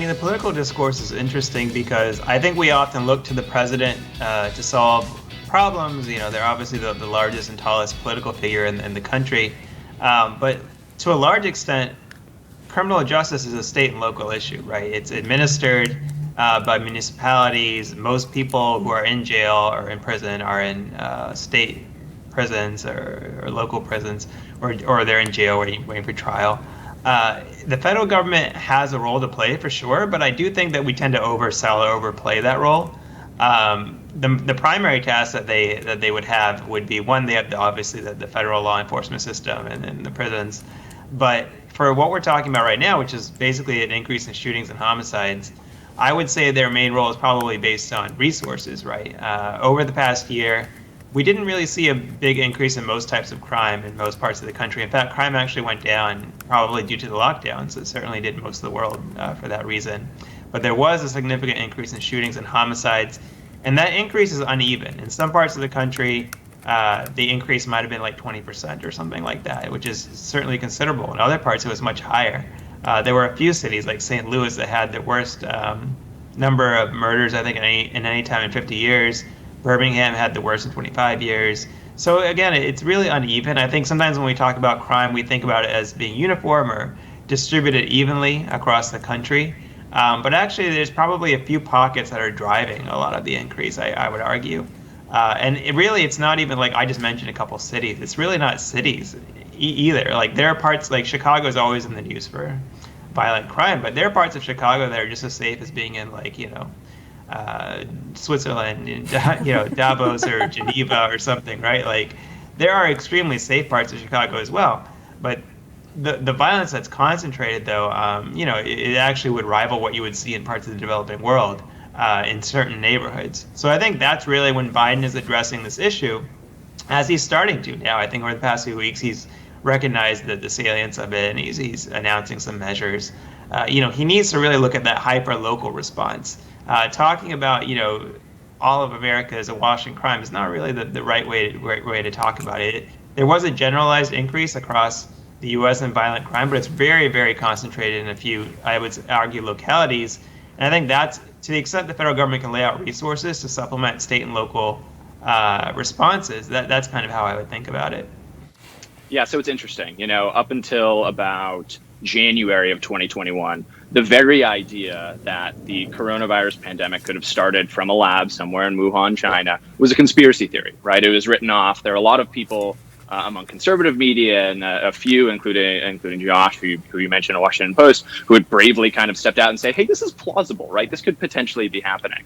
the political discourse is interesting because I think we often look to the president to solve problems. They're obviously the largest and tallest political figure in the country. But to a large extent, criminal justice is a state and local issue, right? It's administered by municipalities. Most people who are in jail or in prison are in state prisons or local prisons, or they're in jail waiting for trial. The federal government has a role to play for sure, but I do think that we tend to oversell or overplay that role. The primary task that they would have would be, one, they have obviously the federal law enforcement system and the prisons, but for what we're talking about right now, which is basically an increase in shootings and homicides, I would say their main role is probably based on resources, right? Over the past year, we didn't really see a big increase in most types of crime in most parts of the country. In fact, crime actually went down probably due to the lockdowns. It certainly did in most of the world for that reason. But there was a significant increase in shootings and homicides, and that increase is uneven. In some parts of the country, the increase might have been like 20% or something like that, which is certainly considerable. In other parts, it was much higher. There were a few cities like St. Louis that had the worst number of murders, I think, in any time in 50 years. Birmingham had the worst in 25 years. So again, it's really uneven. I think sometimes when we talk about crime, we think about it as being uniform or distributed evenly across the country. But actually, there's probably a few pockets that are driving a lot of the increase, I would argue. And it's not even like I just mentioned a couple cities. It's really not cities either. Like there are parts like Chicago is always in the news for violent crime, but there are parts of Chicago that are just as safe as being in Switzerland, Davos or Geneva or something, right? Like there are extremely safe parts of Chicago as well, but the violence that's concentrated, though, it actually would rival what you would see in parts of the developing world in certain neighborhoods. So I think that's really when Biden is addressing this issue, as he's starting to now. I think over the past few weeks, he's recognized the salience of it, and he's announcing some measures. He needs to really look at that hyper-local response. Talking about, all of America as a wash in crime is not really the right way to talk about it. There was a generalized increase across the U.S. in violent crime, but it's very, very concentrated in a few, I would argue, localities. And I think that's, to the extent the federal government can lay out resources to supplement state and local responses, that's kind of how I would think about it. Yeah, so it's interesting. Up until about January of 2021, the very idea that the coronavirus pandemic could have started from a lab somewhere in Wuhan, China, was a conspiracy theory, right? It was written off. There are a lot of people among conservative media, and a few, including Josh, who you mentioned in Washington Post, who had bravely kind of stepped out and said, hey, this is plausible, right? This could potentially be happening.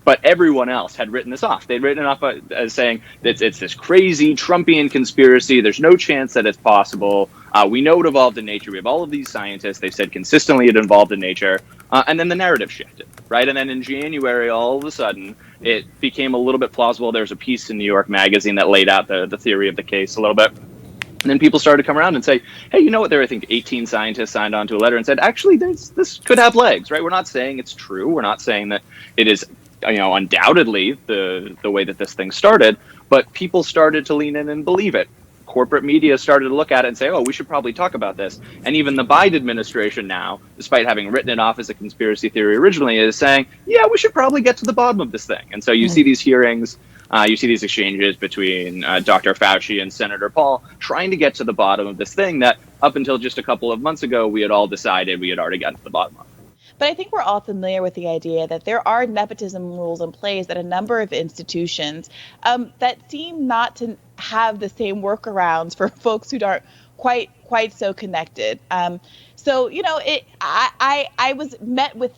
But everyone else had written this off. They'd written it off as saying that it's this crazy Trumpian conspiracy. There's no chance that it's possible. We know it evolved in nature. We have all of these scientists. They've said consistently it evolved in nature. And then the narrative shifted, right? And then in January, all of a sudden, it became a little bit plausible. There was a piece in New York Magazine that laid out the theory of the case a little bit. And then people started to come around and say, hey, you know what? There are, I think, 18 scientists signed on to a letter and said, actually, this could have legs, right? We're not saying it's true. We're not saying that it is undoubtedly the way that this thing started, but people started to lean in and believe it. Corporate media started to look at it and say, oh, we should probably talk about this. And even the Biden administration now, despite having written it off as a conspiracy theory originally, is saying, yeah, we should probably get to the bottom of this thing. And so you see these hearings, you see these exchanges between Dr. Fauci and Senator Paul trying to get to the bottom of this thing that up until just a couple of months ago, we had all decided we had already gotten to the bottom of. But I think we're all familiar with the idea that there are nepotism rules in place at a number of institutions that seem not to have the same workarounds for folks who aren't quite so connected. So, I was met with,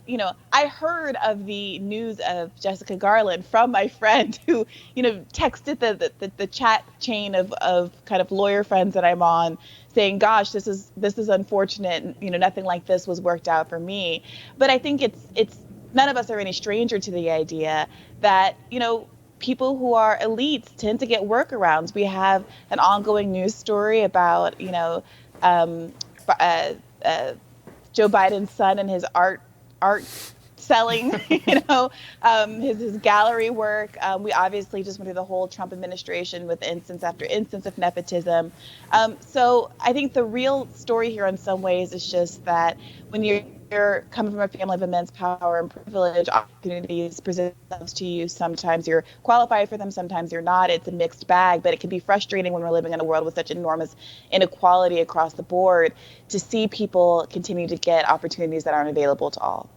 I heard of the news of Jessica Garland from my friend who, texted the chat chain of kind of lawyer friends that I'm on, saying, gosh, this is unfortunate. Nothing like this was worked out for me. But I think it's none of us are any stranger to the idea that, people who are elites tend to get workarounds. We have an ongoing news story about, Joe Biden's son and his art selling, his gallery work. We obviously just went through the whole Trump administration with instance after instance of nepotism. So I think the real story here in some ways is just that when you're coming from a family of immense power and privilege, opportunities present themselves to you. Sometimes you're qualified for them, sometimes you're not. It's a mixed bag, but it can be frustrating when we're living in a world with such enormous inequality across the board to see people continue to get opportunities that aren't available to all.